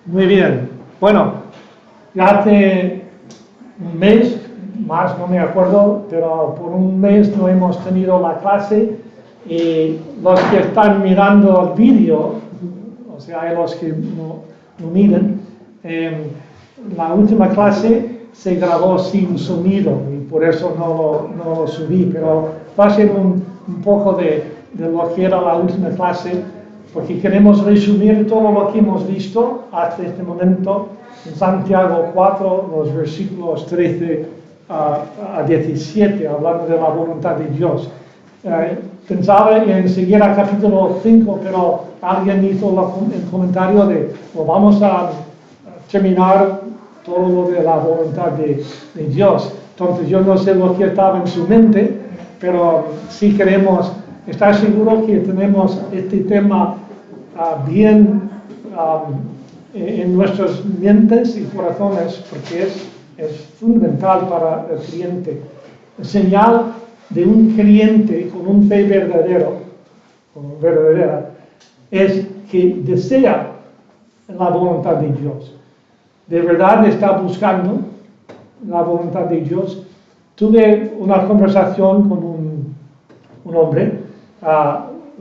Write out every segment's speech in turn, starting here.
Muy bien. Bueno, ya hace un mes, más no me acuerdo, pero por un mes no hemos tenido la clase y los que están mirando el vídeo, o sea, los que no miran, la última clase se grabó sin sonido y por eso no lo subí, pero va a ser un poco de lo que era la última clase, porque queremos resumir todo lo que hemos visto hasta este momento en Santiago 4, los versículos 13 a 17, hablando de la voluntad de Dios. Pensaba en seguir al capítulo 5, pero alguien hizo el comentario de, pues vamos a terminar todo lo de la voluntad de Dios. Entonces yo no sé lo que estaba en su mente, pero sí queremos estar seguros que tenemos este tema bien en nuestras mentes y corazones, porque es fundamental para el creyente. La señal de un creyente con un fe verdadera es que desea la voluntad de Dios. De verdad está buscando la voluntad de Dios. Tuve una conversación con un hombre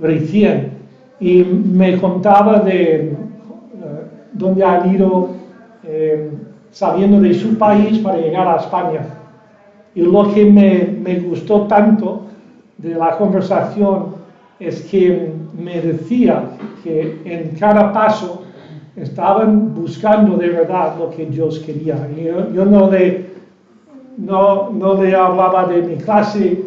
recién y me contaba de dónde ha ido saliendo de su país para llegar a España. Y lo que me gustó tanto de la conversación es que me decía que en cada paso estaban buscando de verdad lo que Dios quería. Y yo no le hablaba de mi clase,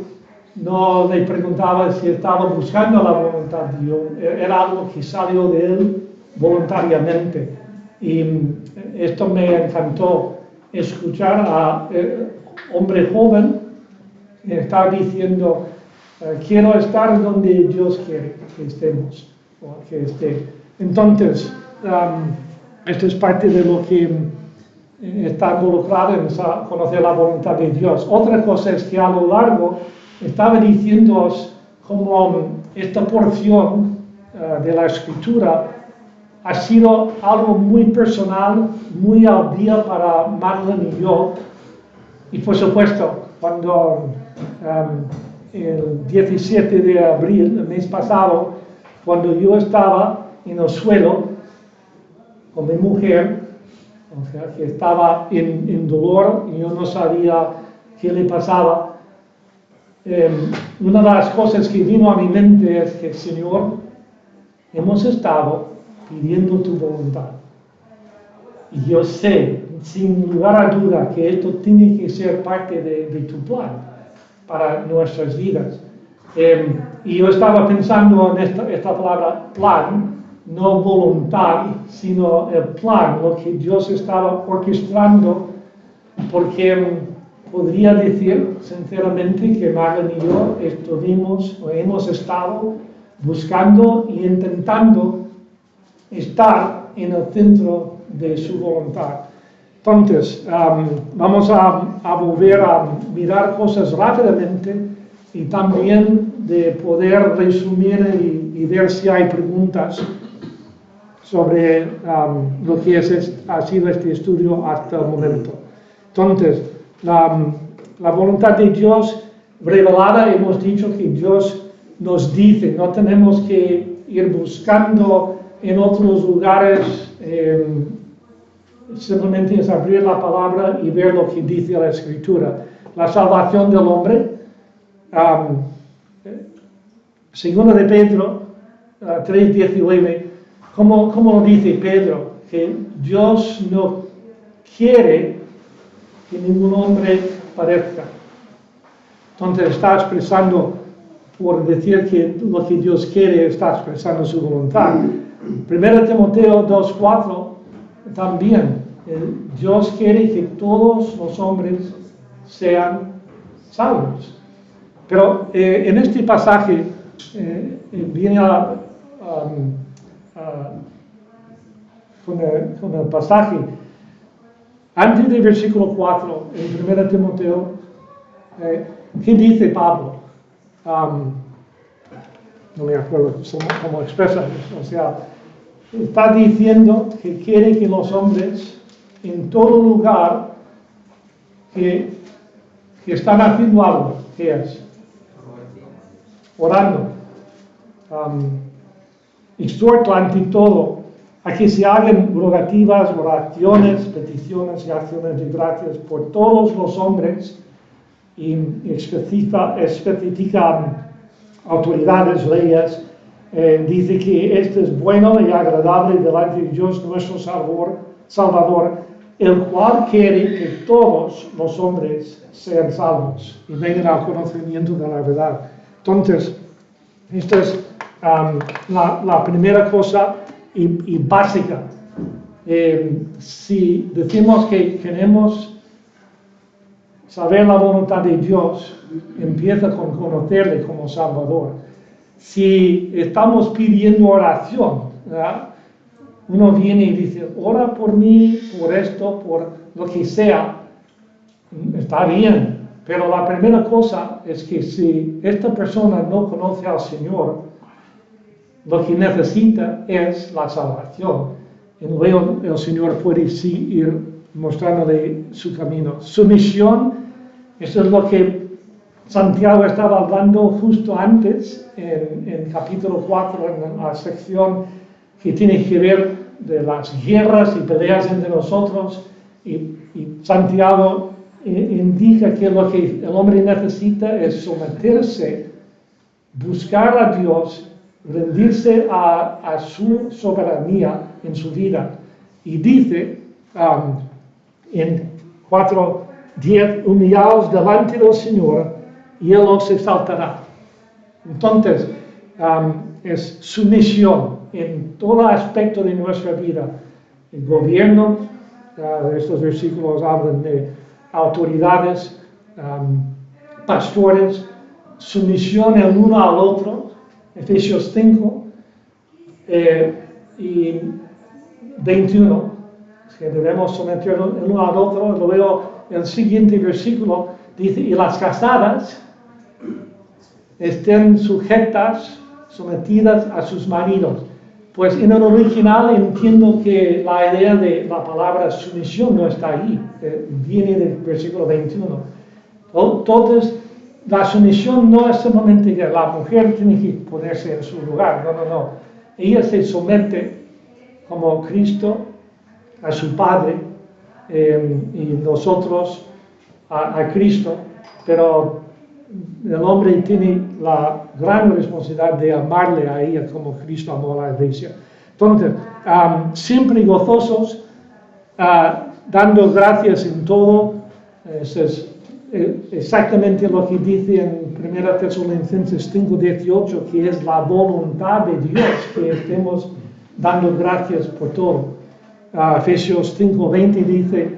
no le preguntaba si estaba buscando la voluntad de Dios, era algo que salió de él voluntariamente. Y esto me encantó escuchar a hombre joven estar diciendo, quiero estar donde Dios quiere que estemos, o que esté. Entonces, esto es parte de lo que está involucrado en conocer la voluntad de Dios. Otra cosa es que a lo largo estaba diciéndoos cómo esta porción de la Escritura ha sido algo muy personal, muy al día para Marlene y yo. Y por supuesto, cuando el 17 de abril, el mes pasado, cuando yo estaba en el suelo con mi mujer, o sea, que estaba en dolor y yo no sabía qué le pasaba, una de las cosas que vino a mi mente es que, Señor, hemos estado pidiendo tu voluntad. Y yo sé, sin lugar a duda, que esto tiene que ser parte de tu plan para nuestras vidas. Y yo estaba pensando en esta palabra plan, no voluntad, sino el plan, lo que Dios estaba orquestando, porque podría decir sinceramente que Marlene y yo hemos estado buscando y intentando estar en el centro de su voluntad. Entonces, vamos a volver a mirar cosas rápidamente y también de poder resumir y ver si hay preguntas sobre lo que ha sido este estudio hasta el momento. Entonces, la voluntad de Dios revelada, hemos dicho que Dios nos dice, no tenemos que ir buscando en otros lugares, simplemente es abrir la palabra y ver lo que dice la Escritura. La salvación del hombre, segundo de Pedro 3:19, ¿cómo lo dice Pedro? Que Dios no quiere que ningún hombre perezca. Entonces está expresando, por decir que lo que Dios quiere, está expresando su voluntad. 1 Timoteo 2:4 también, Dios quiere que todos los hombres sean salvos. Pero en este pasaje viene con el pasaje, antes del versículo 4, en 1 Timoteo, ¿qué dice Pablo? No me acuerdo cómo expresa eso, o sea, está diciendo que quiere que los hombres en todo lugar que están haciendo algo, ¿qué es? Orando. Exhorto ante todo a que se hagan rogativas, oraciones, peticiones y acciones de gracias por todos los hombres y especifica autoridades, leyes. Dice que esto es bueno y agradable delante de Dios nuestro Salvador, el cual quiere que todos los hombres sean salvos y vengan al conocimiento de la verdad. Entonces, esta es la primera cosa y básica. Si decimos que queremos saber la voluntad de Dios, empieza con conocerle como Salvador. Si estamos pidiendo oración, ¿verdad? Uno viene y dice, ora por mí, por esto, por lo que sea, está bien. Pero la primera cosa es que si esta persona no conoce al Señor, lo que necesita es la salvación. Y luego el Señor puede ir mostrándole su camino. Sumisión, eso es lo que Santiago estaba hablando justo antes, en capítulo 4, en la sección que tiene que ver de las guerras y peleas entre nosotros. Y Santiago indica que lo que el hombre necesita es someterse, buscar a Dios, rendirse a su soberanía en su vida. Y dice en 4:10, humillaos delante del Señor y Él os exaltará. Entonces, es sumisión en todo aspecto de nuestra vida. El gobierno, estos versículos hablan de autoridades, pastores, sumisión el uno al otro, Efesios 5 y 21, que debemos someternos el uno al otro. Luego el siguiente versículo dice, y las casadas estén sujetas, sometidas a sus maridos. Pues en el original entiendo que la idea de la palabra sumisión no está ahí, viene del versículo 21. Entonces, la sumisión no es solamente que la mujer tiene que ponerse en su lugar, no. Ella se somete como Cristo a su Padre y nosotros a Cristo, pero el hombre tiene la gran responsabilidad de amarle a ella como Cristo amó a la iglesia. Entonces, siempre gozosos, dando gracias en todo. Eso es exactamente lo que dice en 1 Tesalonicenses 5:18, que es la voluntad de Dios que estemos dando gracias por todo. Efesios 5:20 dice,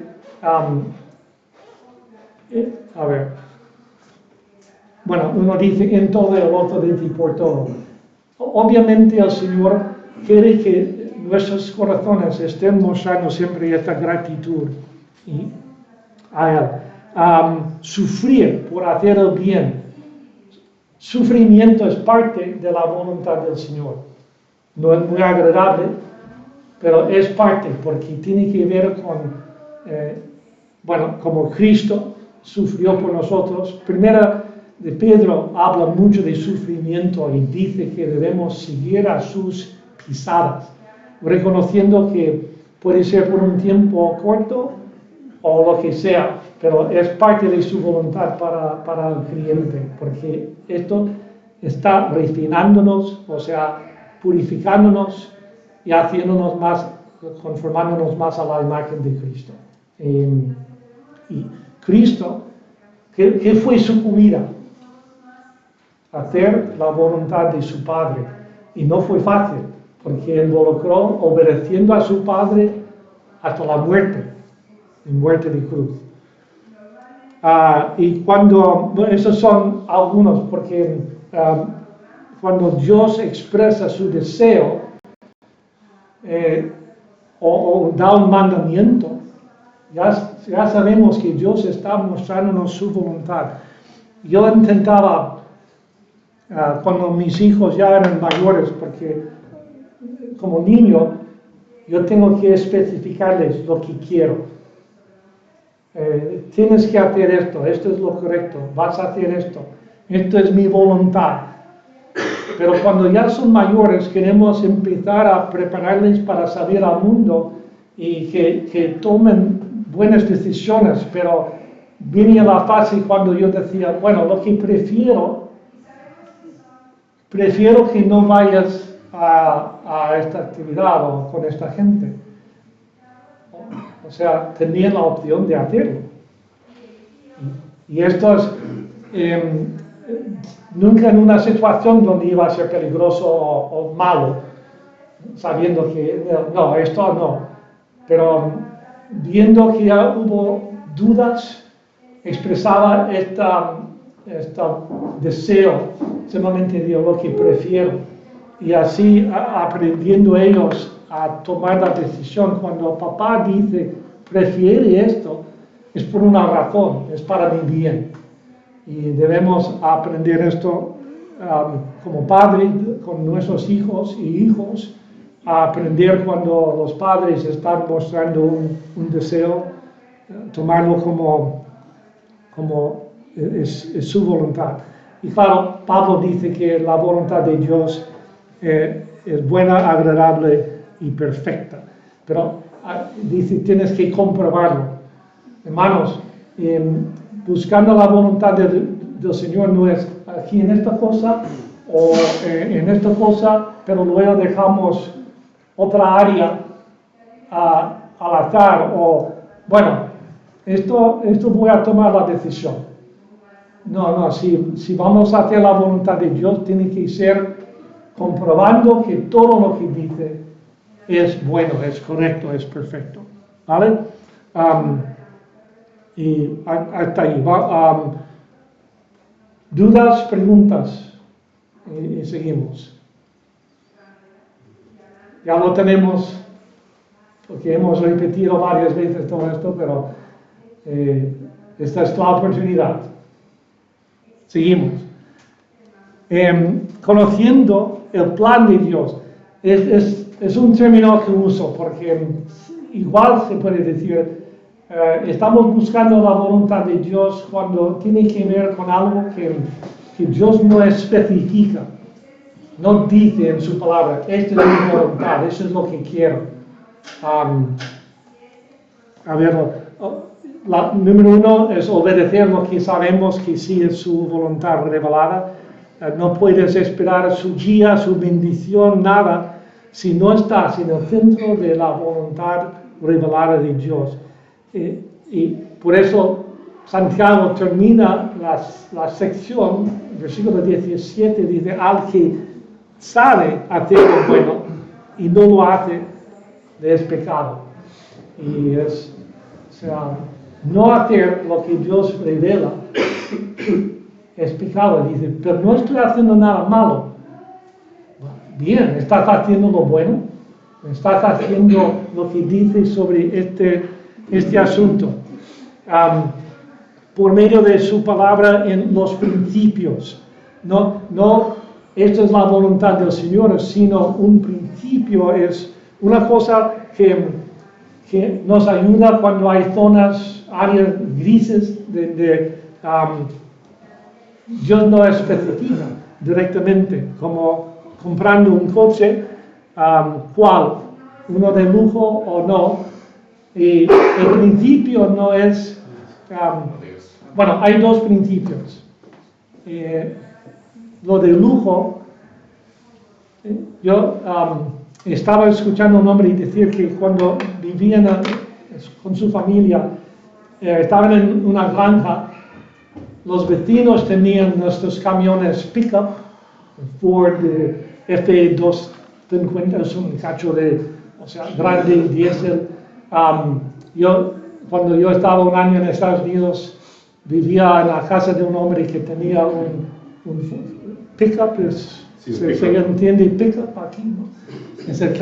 uno dice en todo y el otro dice por todo. Obviamente el Señor quiere que nuestros corazones estén mostrando siempre esta gratitud a Él. Sufrir por hacer el bien. Sufrimiento es parte de la voluntad del Señor. No es muy agradable, pero es parte porque tiene que ver con, como Cristo sufrió por nosotros. Primera de Pedro habla mucho de sufrimiento y dice que debemos seguir a sus pisadas, reconociendo que puede ser por un tiempo corto o lo que sea, pero es parte de su voluntad para el creyente, porque esto está refinándonos, o sea, purificándonos y haciéndonos más, conformándonos más a la imagen de Cristo. Y Cristo, ¿qué fue su comida? Hacer la voluntad de su Padre. Y no fue fácil, porque involucró obedeciendo a su Padre hasta la muerte, en muerte de cruz. Y esos son algunos, porque cuando Dios expresa su deseo o da un mandamiento, ya sabemos que Dios está mostrándonos su voluntad. Yo intentaba, cuando mis hijos ya eran mayores, porque como niño yo tengo que especificarles lo que quiero. Tienes que hacer esto, esto es lo correcto, vas a hacer esto es mi voluntad. Pero cuando ya son mayores queremos empezar a prepararles para salir al mundo y que tomen buenas decisiones, pero venía la fase cuando yo decía, bueno, lo que prefiero que no vayas a esta actividad o con esta gente. O sea, tenía la opción de hacerlo. Y esto es nunca en una situación donde iba a ser peligroso o malo, sabiendo que no, esto no. Pero viendo que ya hubo dudas, expresaba este deseo, simplemente digo lo que prefiero. Y así aprendiendo ellos a tomar la decisión. Cuando papá dice, prefiere esto, es por una razón, es para mi bien. Y debemos aprender esto como padres, con nuestros hijos y hijos, a aprender cuando los padres están mostrando un deseo, tomarlo como es su voluntad. Y claro, Pablo dice que la voluntad de Dios es buena, agradable y perfecta. Pero dice, tienes que comprobarlo. Hermanos, buscando la voluntad del Señor no es aquí en esta cosa o en esta cosa, pero luego dejamos otra área al azar o, bueno, esto voy a tomar la decisión. No, si vamos a hacer la voluntad de Dios, tiene que ser comprobando que todo lo que dice es bueno, es correcto, es perfecto. ¿Vale? Y hasta ahí. ¿Dudas, preguntas? Y seguimos. Ya lo tenemos, porque hemos repetido varias veces todo esto, pero esta es la oportunidad. Seguimos. Conociendo el plan de Dios. Es un término que uso porque igual se puede decir, estamos buscando la voluntad de Dios cuando tiene que ver con algo que Dios no especifica, no dice en su palabra, esta es mi voluntad, eso es lo que quiero. Número uno es obedecer lo que sabemos que sí es su voluntad revelada. No puedes esperar su guía, su bendición, nada, si no estás en el centro de la voluntad revelada de Dios. Y por eso Santiago termina la sección, versículo 17, dice, al que sabe hacer lo bueno y no lo hace, le es pecado. Y o sea, no hacer lo que Dios revela es pecado. Dice, pero no estoy haciendo nada malo. Bien, estás haciendo lo bueno, estás haciendo lo que dice sobre este asunto. Por medio de su palabra en los principios. No, esta es la voluntad del Señor, sino un principio, es una cosa que nos ayuda cuando hay zonas, áreas grises donde Dios no especifica directamente, como comprando un coche, ¿cuál? ¿Uno de lujo o no? Y el principio no es, bueno, hay dos principios. Lo de lujo, yo estaba escuchando a un hombre decir que cuando vivían con su familia, estaban en una granja, los vecinos tenían nuestros camiones pick-up, Ford F250, es un cacho grande, diésel. Cuando yo estaba un año en Estados Unidos, vivía en la casa de un hombre que tenía un pick-up, se entiende pick-up aquí, ¿no? Es el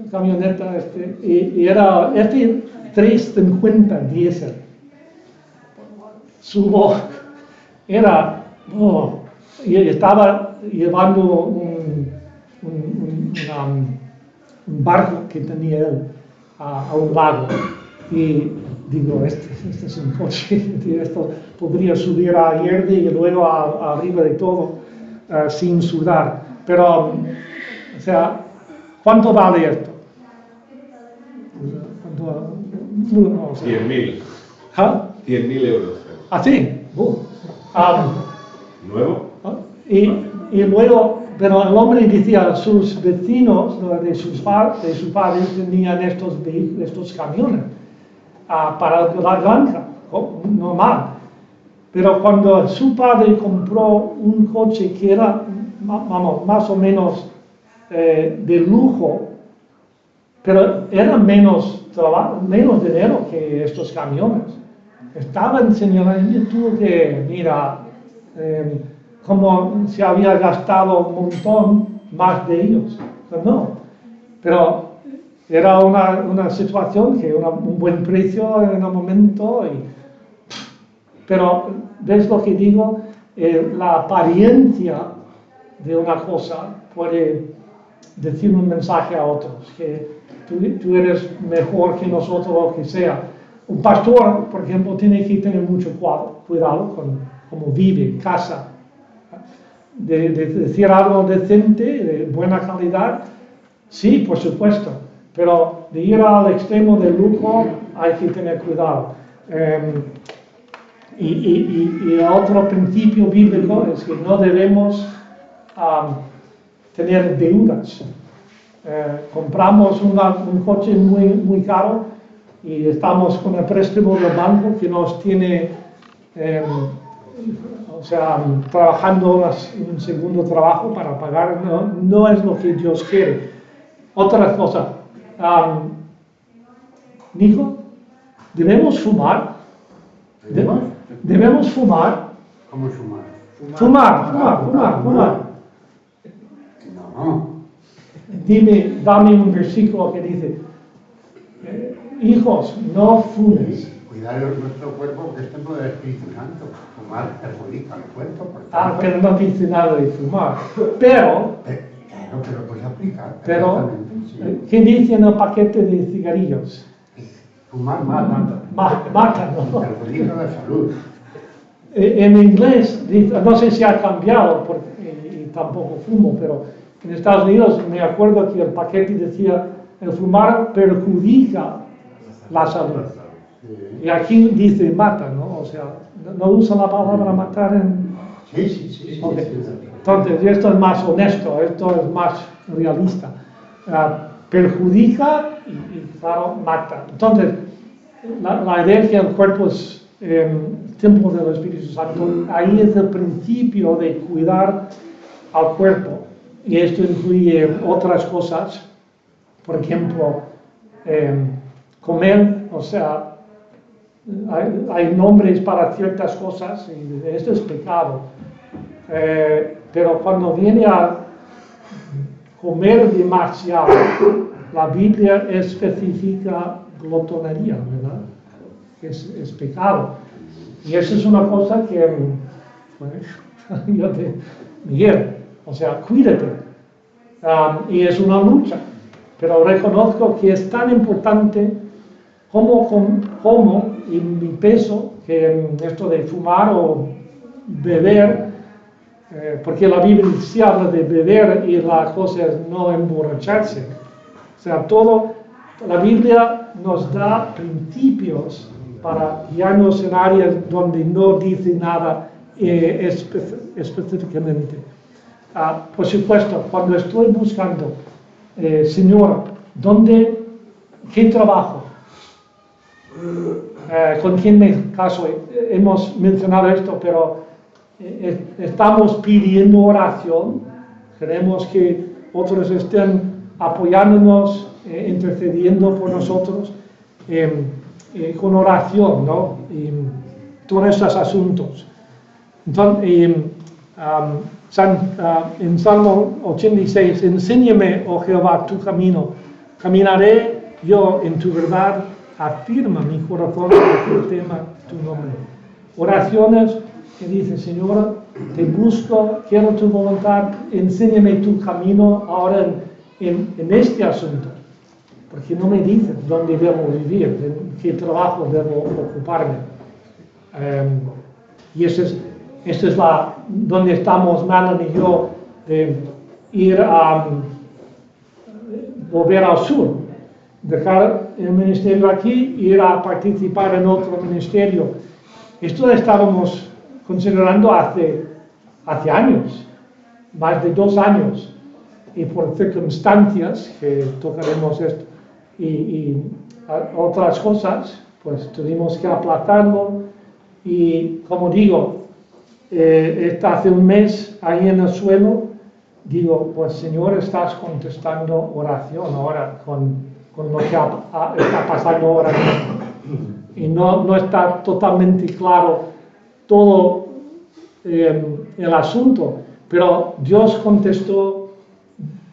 camioneta, y era F350 diésel. Y estaba llevando un barco que tenía él a un lago. Y digo, este es un coche, esto podría subir a Yerde y luego arriba de todo sin sudar. Pero, o sea, ¿cuánto vale esto? No, o sea, 100.000. ¿Ah? 100.000 euros. ¿Ah, sí? ¿Nuevo? Y luego, pero el hombre decía, sus vecinos de su padre tenían estos camiones para la granja, normal. Pero cuando su padre compró un coche que era, vamos, más o menos de lujo, pero era menos dinero que estos camiones. Estaba enseñando, y tuvo que, mira, cómo se había gastado un montón más de ellos. Pero era una situación que un buen precio en el momento. Pero, ¿ves lo que digo? La apariencia de una cosa puede decir un mensaje a otros, que tú eres mejor que nosotros o lo que sea. Un pastor, por ejemplo, tiene que tener mucho cuidado con cómo vive, casa. De decir algo decente, de buena calidad, sí, por supuesto, pero de ir al extremo del lujo hay que tener cuidado. Y otro principio bíblico es que no debemos tener deudas. Compramos un coche muy caro y estamos con el préstamo del banco que nos tiene, trabajando un segundo trabajo para pagar, no es lo que Dios quiere. Otra cosa, Nico, ¿debemos fumar? ¿Debemos fumar? ¿Cómo fumar? Fumar. No. Dame un versículo que dice, hijos, no fumes. Cuidar nuestro cuerpo, que es templo del Espíritu Santo. Fumar perjudica el cuerpo. Por tanto, Pero no dice nada de fumar. Pero pero puedes aplicar. Pero, Sí. ¿qué dice en el paquete de cigarrillos? Fumar mata. Mata, ¿no? Perjudica la salud. En inglés, no sé si ha cambiado, porque y tampoco fumo, pero en Estados Unidos me acuerdo que el paquete decía, el fumar perjudica la salud. Sí. Y aquí dice mata, ¿no? O sea, no usa la palabra matar en... Sí. Okay. Entonces, esto es más honesto, esto es más realista. Perjudica y claro, mata. Entonces, la idea que el cuerpo es templo del Espíritu Santo, ahí es el principio de cuidar al cuerpo. Y esto incluye otras cosas, por ejemplo, comer, o sea, hay nombres para ciertas cosas y esto es pecado. Pero cuando viene a comer demasiado, la Biblia especifica glotonería, ¿verdad? Es pecado. Y eso es una cosa que, yo te Miguel, o sea, cuídate. Y es una lucha, pero reconozco que es tan importante como y mi peso, que esto de fumar o beber, porque la Biblia sí habla de beber y la cosa es no emborracharse. O sea, la Biblia nos da principios para guiarnos en áreas donde no dice nada específicamente. Por supuesto, cuando estoy buscando, Señor, ¿qué trabajo? ¿Con quién me caso? Hemos mencionado esto, pero estamos pidiendo oración. Queremos que otros estén apoyándonos, intercediendo por nosotros con oración, ¿no? Y todos estos asuntos. Entonces, en Salmo 86, enséñame, oh Jehová, tu camino, caminaré yo en tu verdad, afirma mi corazón que tema tu nombre. Oraciones que dicen, Señor, te busco, quiero tu voluntad, enséñame tu camino ahora en este asunto. porque no me dicen dónde debo vivir, en qué trabajo debo ocuparme. Y esa es donde estamos Madeline y yo, de ir a volver al sur, dejar el ministerio aquí e ir a participar en otro ministerio. Esto estábamos considerando hace años, más de 2 años, y por circunstancias, que tocaremos esto, y otras cosas, pues tuvimos que aplazarlo, y como digo, hace un mes ahí en el suelo, digo, pues Señor, estás contestando oración ahora con lo que está pasando ahora mismo. Y no está totalmente claro todo el asunto, pero Dios contestó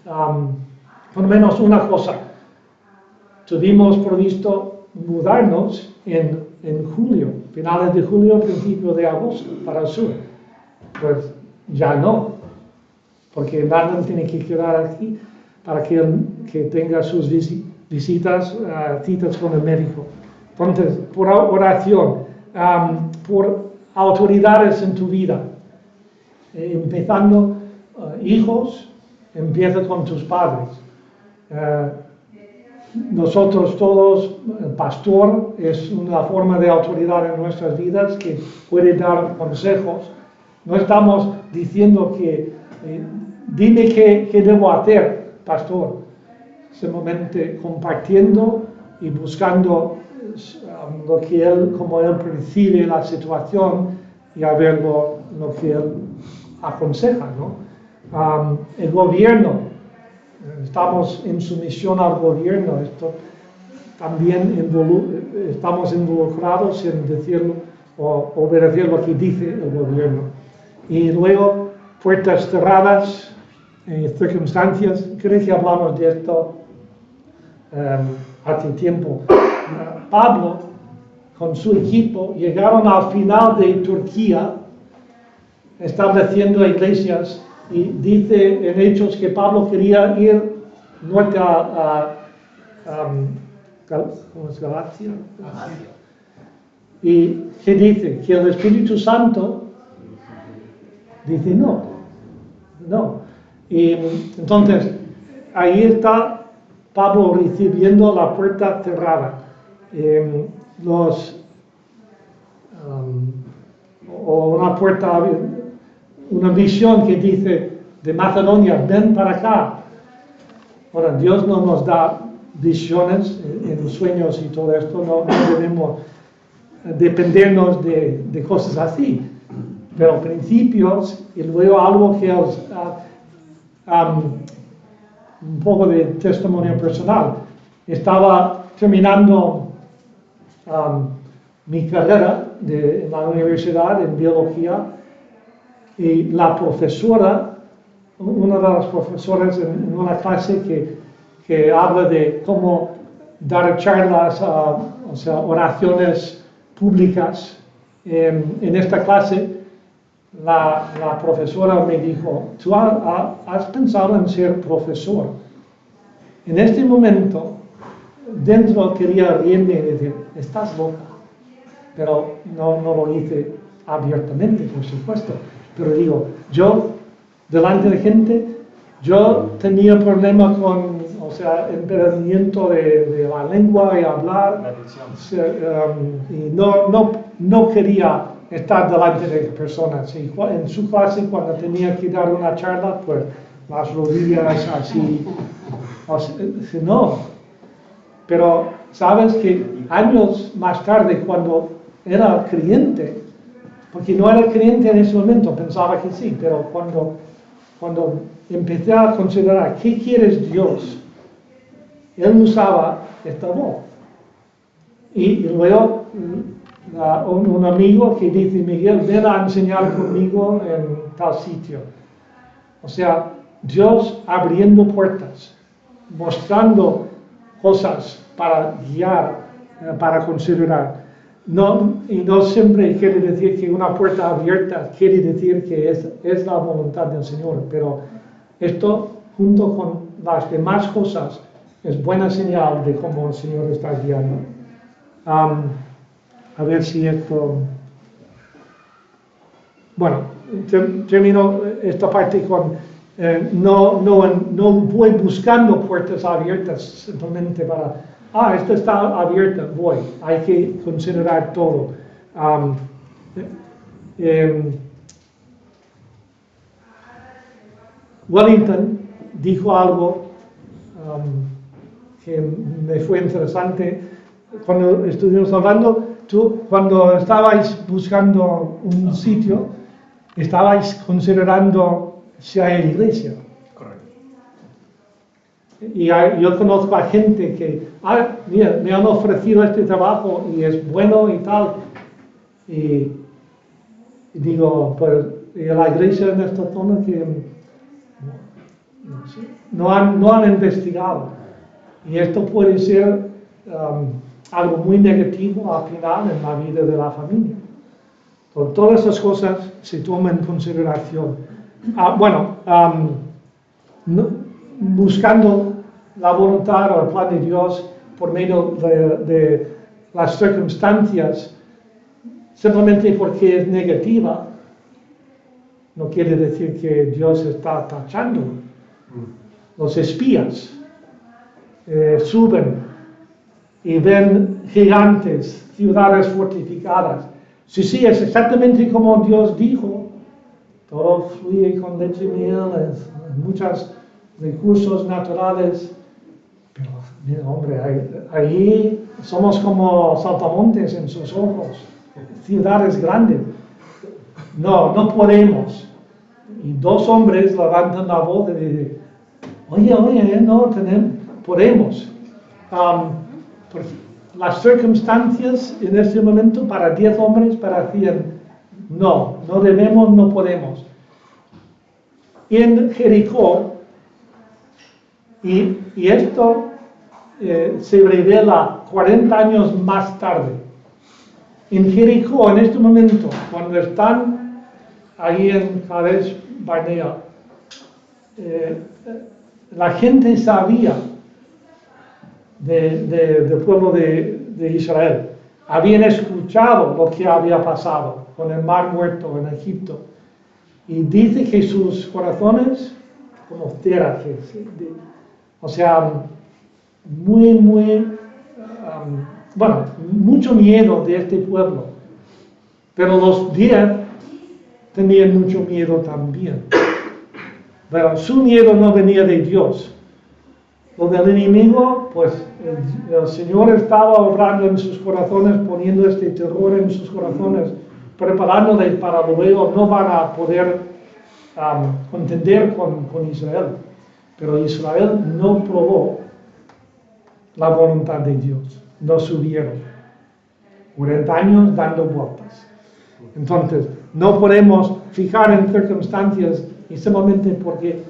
por lo menos una cosa. Tuvimos previsto mudarnos en julio, finales de julio, principio de agosto, para el sur. Pues ya no, porque Marlon tiene que quedar aquí para que tenga sus visitas, citas con el médico. Entonces, por oración, por autoridades en tu vida, empezando, hijos, empieza con tus padres. Nosotros todos, el pastor es una forma de autoridad en nuestras vidas que puede dar consejos. No estamos diciendo que dime qué debo hacer, pastor. Simplemente compartiendo y buscando lo que como él percibe la situación y a ver lo que él aconseja, ¿no? El gobierno, estamos en sumisión al gobierno, esto también estamos involucrados en decirlo o obedecer lo que dice el gobierno. Y luego, puertas cerradas, circunstancias, creo que hablamos de esto hace tiempo. Pablo, con su equipo, llegaron al final de Turquía, estableciendo iglesias, y dice en Hechos que Pablo quería ir norte a ¿cómo es Galacia? ¿Y qué dice? Que el Espíritu Santo dice no. Y entonces, ahí está Pablo recibiendo la puerta cerrada. O una puerta, una visión que dice de Macedonia, ven para acá. Ahora, Dios no nos da visiones en sueños y todo esto, no debemos dependernos de cosas así. Pero principios y luego algo que es un poco de testimonio personal. Estaba terminando mi carrera en la universidad en biología y la profesora, una de las profesoras en una clase que habla de cómo dar charlas, o sea, oraciones públicas, en esta clase la profesora me dijo, ¿tú has pensado en ser profesor? En este momento, dentro quería reírme y decir, estás loca. Pero no lo hice abiertamente, por supuesto. Pero digo, yo, delante de gente, yo tenía problemas con, o sea, empeoramiento de la lengua y hablar. Y no quería estar delante de personas. Y en su clase, cuando tenía que dar una charla, pues las rodillas así. O sea, no. Pero sabes que años más tarde, cuando era creyente, porque no era creyente en ese momento, pensaba que sí, pero cuando empecé a considerar qué quieres Dios, él usaba esta voz. Y luego un amigo que dice, Miguel, ven a enseñar conmigo en tal sitio. O sea, Dios abriendo puertas, mostrando cosas para guiar, para considerar. Y no siempre quiere decir que una puerta abierta quiere decir que es la voluntad del Señor, pero esto junto con las demás cosas es buena señal de cómo el Señor está guiando. A ver si esto... Bueno, termino esta parte con... no voy buscando puertas abiertas simplemente para... esta está abierta, voy. Hay que considerar todo. Wellington dijo algo que me fue interesante cuando estuvimos hablando. Cuando estabais buscando un sitio, estabais considerando si hay iglesia. Correcto. Y yo conozco a gente que, mira, me han ofrecido este trabajo y es bueno y tal. Y digo, pues, ¿y la iglesia en esta zona que no han investigado? Y esto puede ser algo muy negativo al final en la vida de la familia. Por todas esas cosas se toman en consideración. Buscando la voluntad o el plan de Dios por medio de las circunstancias, simplemente porque es negativa, no quiere decir que Dios está tachando. Los espías suben y ven gigantes, ciudades fortificadas. Sí, es exactamente como Dios dijo. Todo fluye con leche y miel, muchos recursos naturales. Pero, mira, hombre, allí somos como saltamontes en sus ojos, ciudades grandes. No podemos. Y dos hombres levantan la voz y dicen, oye, no podemos. Las circunstancias en este momento para 10 hombres parecían, no debemos, no podemos. En Jericó, y esto se revela 40 años más tarde. En Jericó, en este momento, cuando están ahí en Cades Barnea, la gente sabía del pueblo de Israel. Habían escuchado lo que había pasado con el Mar Muerto en Egipto. Y dice que sus corazones, como tierra, o sea, mucho miedo de este pueblo. Pero los 10 tenían mucho miedo también. Pero su miedo no venía de Dios. Lo del enemigo, pues el Señor estaba obrando en sus corazones, poniendo este terror en sus corazones, preparándoles para luego no van a poder contender con Israel. Pero Israel no probó la voluntad de Dios, no subieron. 40 años dando vueltas. Entonces, no podemos fijar en circunstancias y simplemente porque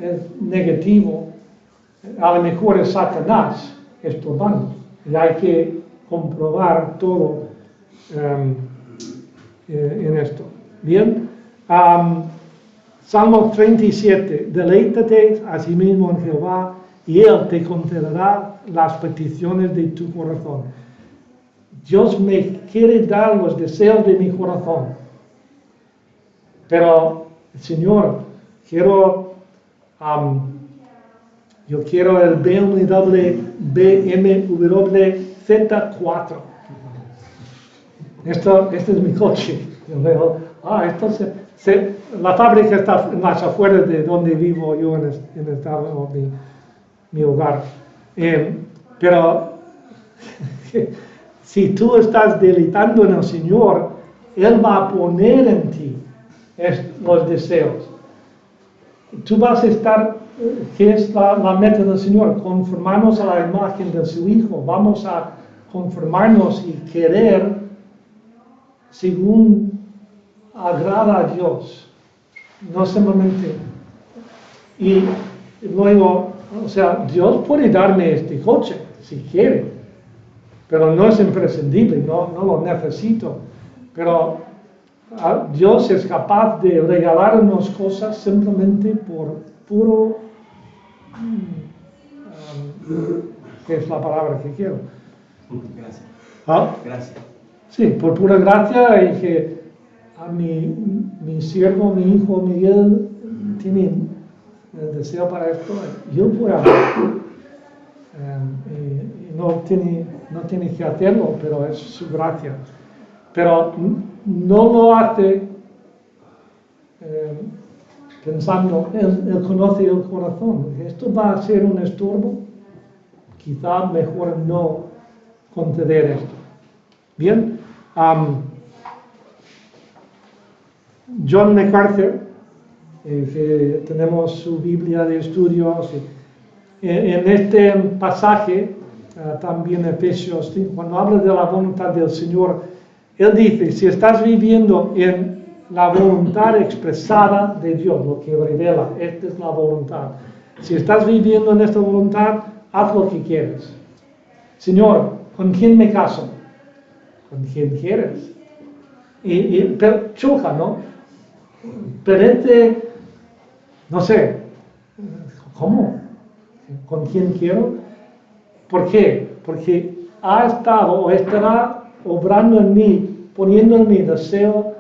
es negativo, a lo mejor es Satanás estorbando. Y hay que comprobar todo en esto. Bien. Salmo 37. Deleítate a sí mismo en Jehová y Él te concederá las peticiones de tu corazón. Dios me quiere dar los deseos de mi corazón. Pero, Señor, yo quiero el BMW Z4. Este es mi coche. Yo veo, la fábrica está en las afueras de donde vivo yo en mi hogar. Pero si tú estás deleitando en el Señor, Él va a poner en ti los deseos. Tú vas a estar, ¿qué es la meta del Señor? Conformarnos a la imagen de su Hijo. Vamos a conformarnos y querer según agrada a Dios. No simplemente. Y luego, o sea, Dios puede darme este coche si quiere, pero no es imprescindible, no lo necesito. Pero Dios es capaz de regalarnos cosas simplemente por puro que es la palabra que quiero. Gracias. ¿Ah? Gracias. Sí, por pura gracia, y que a mi siervo, mi hijo Miguel, tiene el deseo para esto, yo puedo hacerlo. Y no tiene que hacerlo, pero es su gracia. Pero no lo hace pensando, él conoce el corazón. Esto va a ser un estorbo, quizá mejor no conceder esto. Bien, John MacArthur, que tenemos su Biblia de estudios, en este pasaje, también Efesios 5, cuando habla de la voluntad del Señor, él dice, si estás viviendo en la voluntad expresada de Dios, lo que revela, esta es la voluntad. Si estás viviendo en esta voluntad, haz lo que quieres. Señor, ¿con quién me caso? Con quien quieres. Pero choca, ¿no? Pero no sé, ¿cómo? ¿Con quién quiero? ¿Por qué? Porque ha estado o estará obrando en mí, poniendo en mi deseo,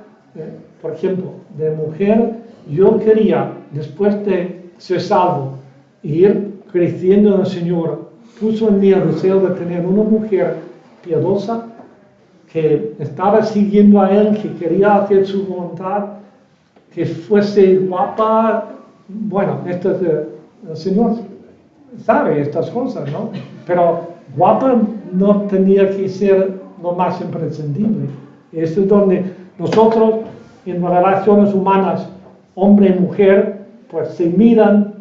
por ejemplo, de mujer. Yo quería, después de ser salvo, ir creciendo en el Señor, puso en mí el deseo de tener una mujer piadosa, que estaba siguiendo a Él, que quería hacer su voluntad, que fuese guapa. Bueno, esto es el Señor sabe estas cosas, ¿no? Pero guapa no tenía que ser lo más imprescindible. Esto es donde nosotros, en relaciones humanas, hombre y mujer, pues se miran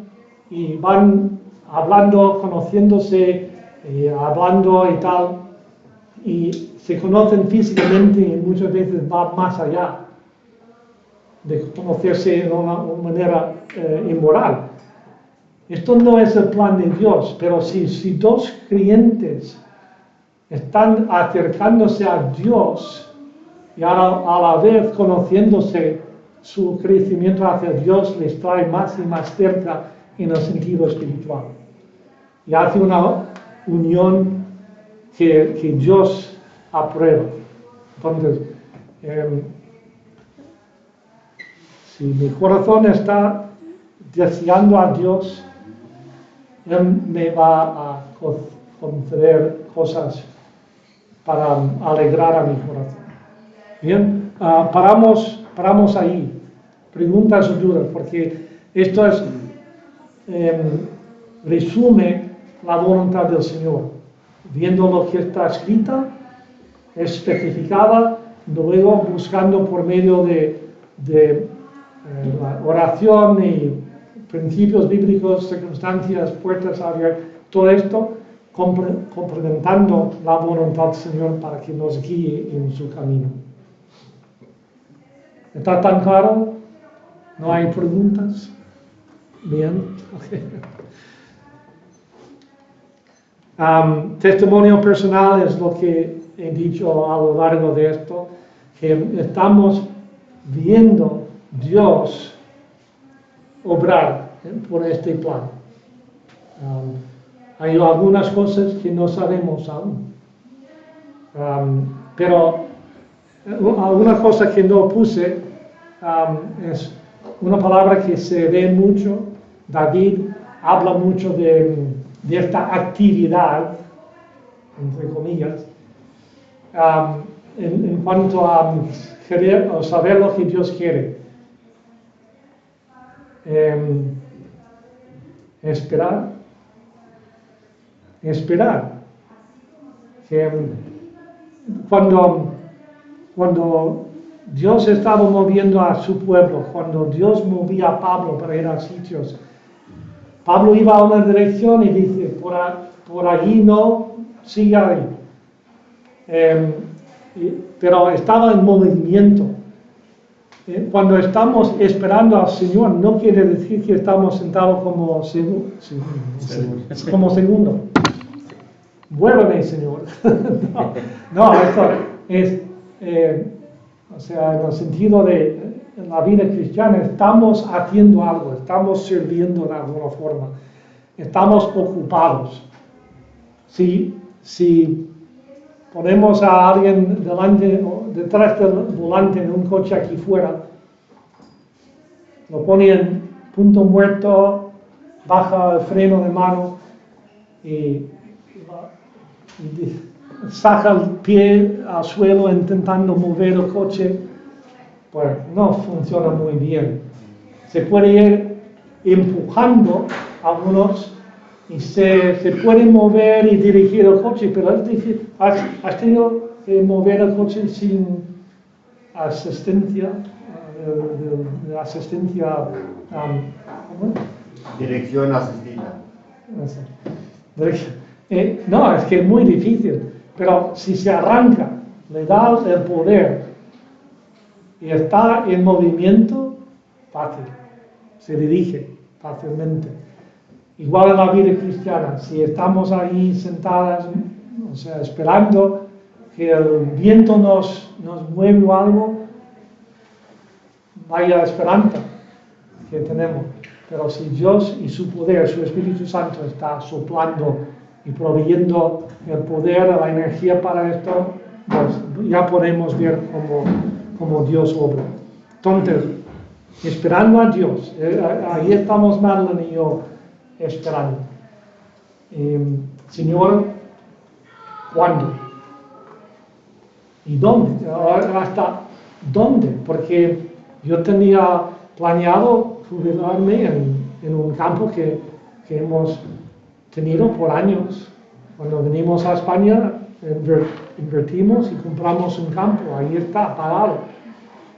y van hablando, conociéndose, hablando y tal, y se conocen físicamente, y muchas veces va más allá de conocerse de una manera inmoral. Esto no es el plan de Dios, pero si dos creyentes están acercándose a Dios y a la vez conociéndose, su crecimiento hacia Dios les trae más y más cerca en el sentido espiritual. Y hace una unión que Dios aprueba. Entonces, si mi corazón está deseando a Dios, Él me va a conceder cosas para alegrar a mi corazón. Bien, paramos ahí. Preguntas o dudas, porque esto resume la voluntad del Señor. Viendo lo que está escrita, especificada, luego buscando por medio de la oración y principios bíblicos, circunstancias, puertas abiertas, todo esto complementando la voluntad del Señor para que nos guíe en su camino. ¿Está tan claro? ¿No hay preguntas? Bien. Okay. Testimonio personal es lo que he dicho a lo largo de esto, que estamos viendo Dios obrar por este plan. Hay algunas cosas que no sabemos aún, pero una cosa que no puse es una palabra que se ve mucho. David habla mucho de esta actividad, entre comillas, en cuanto a querer o saber lo que Dios quiere. Esperar. Que cuando Dios estaba moviendo a su pueblo, cuando Dios movía a Pablo para ir a sitios, Pablo iba a una dirección y dice, por allí no, sigue ahí. Pero estaba en movimiento. Cuando estamos esperando al Señor, no quiere decir que estamos sentados como segundo. Vuélveme, Señor. No, esto es, o sea, en el sentido de en la vida cristiana, estamos haciendo algo, estamos sirviendo de alguna forma, estamos ocupados. Si ponemos a alguien delante o detrás del volante de un coche aquí fuera, lo pone en punto muerto, baja el freno de mano y saca el pie al suelo intentando mover el coche, pues no funciona muy bien. Se puede ir empujando a algunos y se puede mover y dirigir el coche, pero es difícil. ¿Has tenido que mover el coche sin asistencia? De asistencia, ¿cómo? Dirección asistida. No sé. No, es que es muy difícil, pero si se arranca, le da el poder y está en movimiento, fácil, se dirige fácilmente. Igual en la vida cristiana, si estamos ahí sentadas, o sea, esperando que el viento nos mueve o algo, vaya esperanza que tenemos. Pero si Dios y su poder, su Espíritu Santo está soplando y proveyendo el poder, la energía para esto, pues ya podemos ver cómo Dios obra. Entonces, esperando a Dios, ahí estamos Madeline y yo esperando. Señor, ¿cuándo? ¿Y dónde? ¿Hasta dónde? Porque yo tenía planeado jubilarme en un campo que hemos tenido por años. Cuando venimos a España, invertimos y compramos un campo, ahí está, pagado.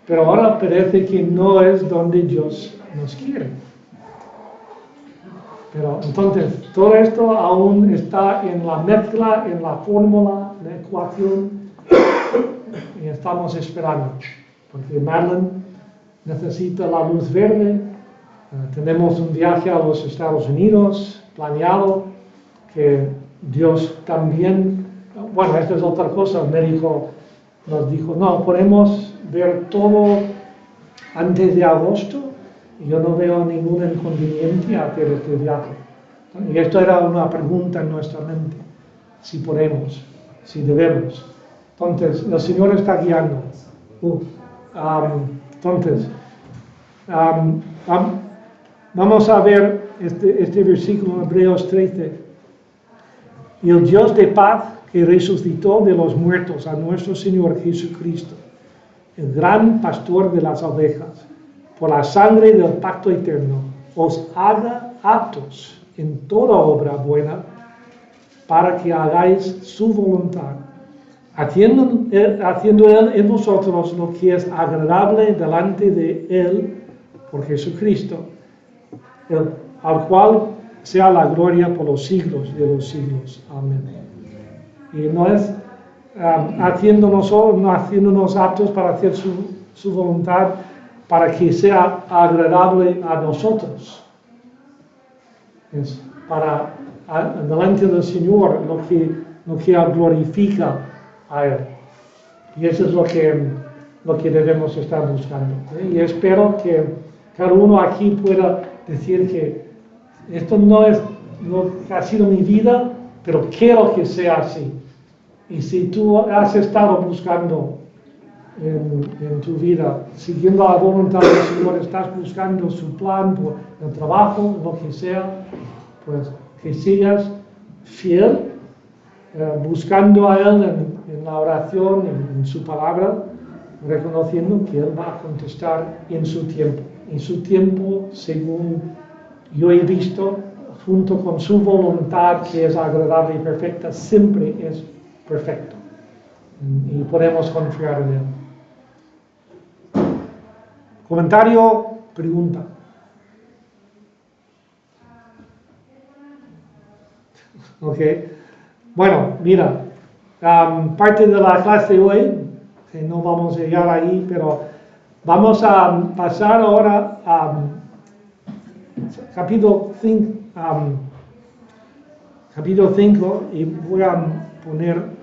Pero ahora parece que no es donde Dios nos quiere. Pero entonces, todo esto aún está en la mezcla, en la fórmula, la ecuación, y estamos esperando. Porque Madeline necesita la luz verde. Tenemos un viaje a los Estados Unidos planeado, que Dios también, bueno, esta es otra cosa, el médico nos dijo, no, podemos ver todo antes de agosto, y yo no veo ningún inconveniente a hacer este viaje. Y esto era una pregunta en nuestra mente, si podemos, si debemos. Entonces, el Señor está guiando. Entonces, vamos a ver este versículo en Hebreos 13. Y el Dios de paz que resucitó de los muertos a nuestro Señor Jesucristo, el gran pastor de las ovejas, por la sangre del pacto eterno, os haga aptos en toda obra buena, para que hagáis su voluntad, haciendo Él en vosotros lo que es agradable delante de Él por Jesucristo, al cual sea la gloria por los siglos de los siglos. Amén. Y no es haciéndonos aptos para hacer su voluntad, para que sea agradable a nosotros. Es para delante del Señor lo que glorifica a Él. Y eso es lo que debemos estar buscando. Y espero que cada uno aquí pueda decir que esto no ha sido mi vida, pero quiero que sea así. Y si tú has estado buscando en tu vida, siguiendo la voluntad del Señor, estás buscando su plan por el trabajo, lo que sea, pues que sigas fiel, buscando a Él en la oración, en su palabra, reconociendo que Él va a contestar en su tiempo. En su tiempo, según yo he visto, junto con su voluntad, que es agradable y perfecta, siempre es perfecto. Y podemos confiar en Él. Comentario, pregunta. Ok. Bueno, mira, parte de la clase de hoy, que no vamos a llegar ahí, pero vamos a pasar ahora a capítulo 5 y voy a poner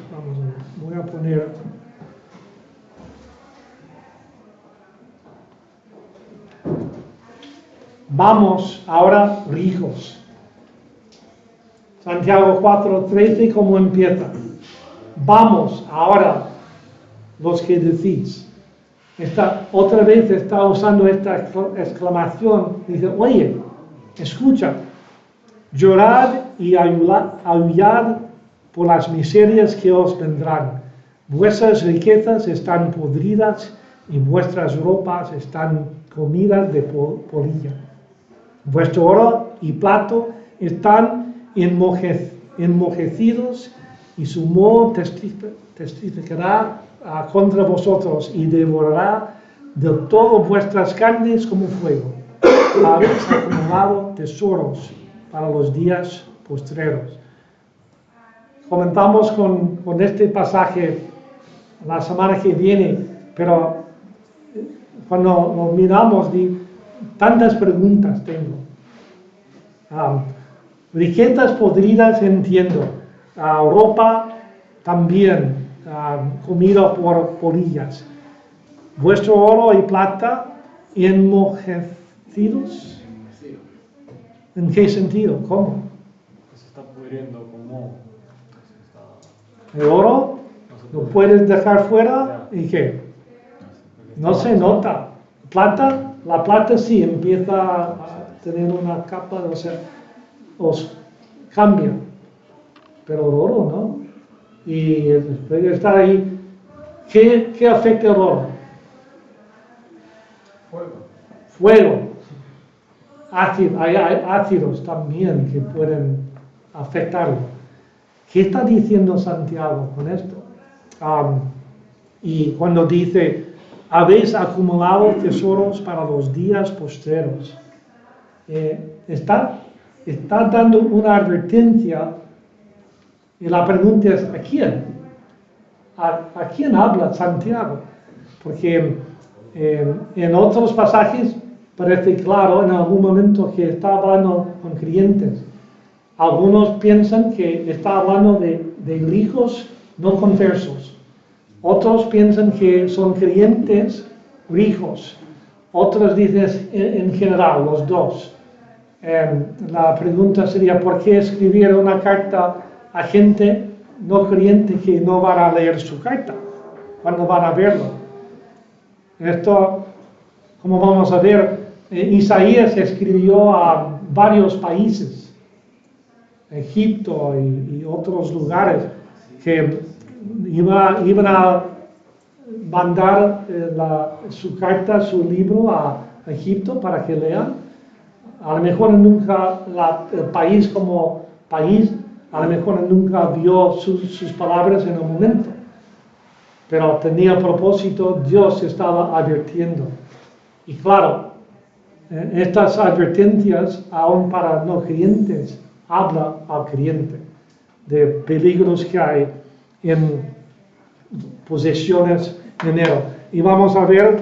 vamos ahora, hijos. Santiago 4:13, ¿cómo empieza? Vamos, ahora, los que decís. Otra vez está usando esta exclamación. Dice, oye, escucha, llorad y aullad por las miserias que os vendrán. Vuestras riquezas están podridas y vuestras ropas están comidas de polilla. Vuestro oro y plato están enmojecidos y su moho testificará contra vosotros y devorará de todo vuestras carnes como fuego. Habéis acumulado tesoros para los días postreros. Comentamos con este pasaje la semana que viene, pero cuando lo miramos, tantas preguntas tengo. Riquezas podridas entiendo, ropa también, comida por polillas. Vuestro oro y plata enmojecidos. ¿En qué sentido? ¿Cómo? Se está pudriendo como... El oro lo puedes dejar fuera y ¿qué? No se nota. Plata, la plata sí empieza a tener una capa, o sea, os cambia, pero el oro no. Y puede estar ahí. ¿Qué afecta el oro? Fuego. Ácido, hay ácidos también que pueden afectarlo. ¿Qué está diciendo Santiago con esto? Y cuando dice, habéis acumulado tesoros para los días postreros, está dando una advertencia y la pregunta es, ¿a quién? ¿A quién habla Santiago? Porque en otros pasajes parece claro en algún momento que está hablando con creyentes. Algunos piensan que está hablando de hijos no conversos. Otros piensan que son creyentes ricos. Otros dicen en general, los dos. La pregunta sería, ¿por qué escribir una carta a gente no creyente que no van a leer su carta? ¿Cuándo van a verlo? Esto, como vamos a ver, Isaías escribió a varios países, Egipto y otros lugares, que iban a mandar su carta, su libro a Egipto para que lean. A lo mejor nunca el país como país, a lo mejor nunca vio sus palabras en el momento, pero tenía propósito, Dios estaba advirtiendo. Y claro, estas advertencias, aún para no creyentes, habla al creyente de peligros que hay en posesiones de dinero. Y vamos a ver,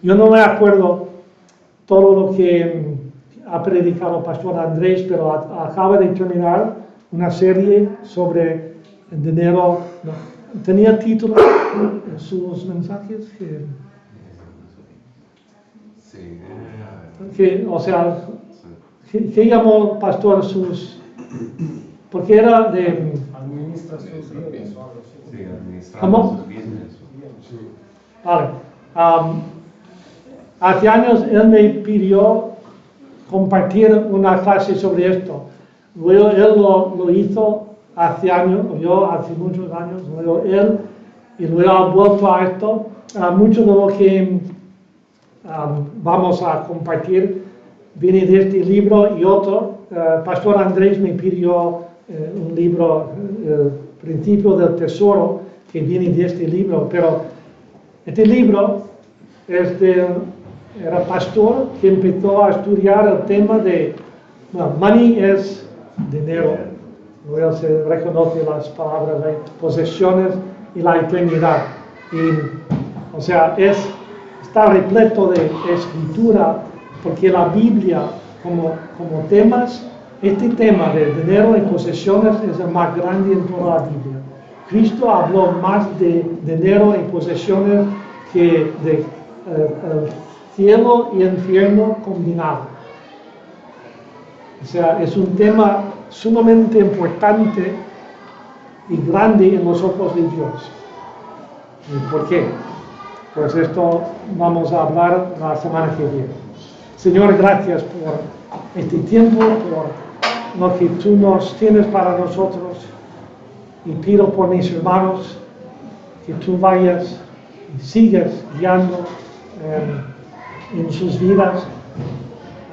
yo no me acuerdo todo lo que ha predicado el pastor Andrés, pero acaba de terminar una serie sobre el dinero. ¿Tenía título en sus mensajes? O sea, ¿qué llamó pastor sus? Porque era de... Administra sus bienes. Sí, administrar ¿Cómo? sus bienes. Vale. Hace años él me pidió compartir una clase sobre esto. Luego él lo hizo hace años, yo hace muchos años, luego él, y luego ha vuelto a esto. Mucho de lo que vamos a compartir viene de este libro y otro. Pastor Andrés me pidió un libro, El Principio del Tesoro, que viene de este libro, pero este libro era pastor que empezó a estudiar el tema de, money es dinero, luego se reconoce las palabras de posesiones y la eternidad. Y, o sea, está repleto de escritura, porque la Biblia, como temas, este tema de dinero y posesiones es el más grande en toda la Biblia. Cristo habló más de dinero y posesiones que de cielo y infierno combinado. O sea, es un tema sumamente importante y grande en los ojos de Dios. ¿Y por qué? Pues esto vamos a hablar la semana que viene. Señor, gracias por este tiempo, por lo que tú nos tienes para nosotros. Y pido por mis hermanos que tú vayas y sigas guiando en sus vidas.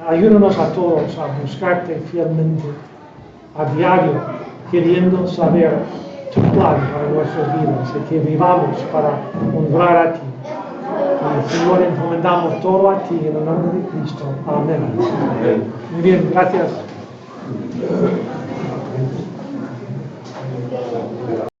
Ayúdanos a todos a buscarte fielmente, a diario, queriendo saber tu plan para nuestras vidas y que vivamos para honrar a ti. Y Señor, encomendamos todo a ti en el nombre de Cristo. Amén. Muy bien, gracias.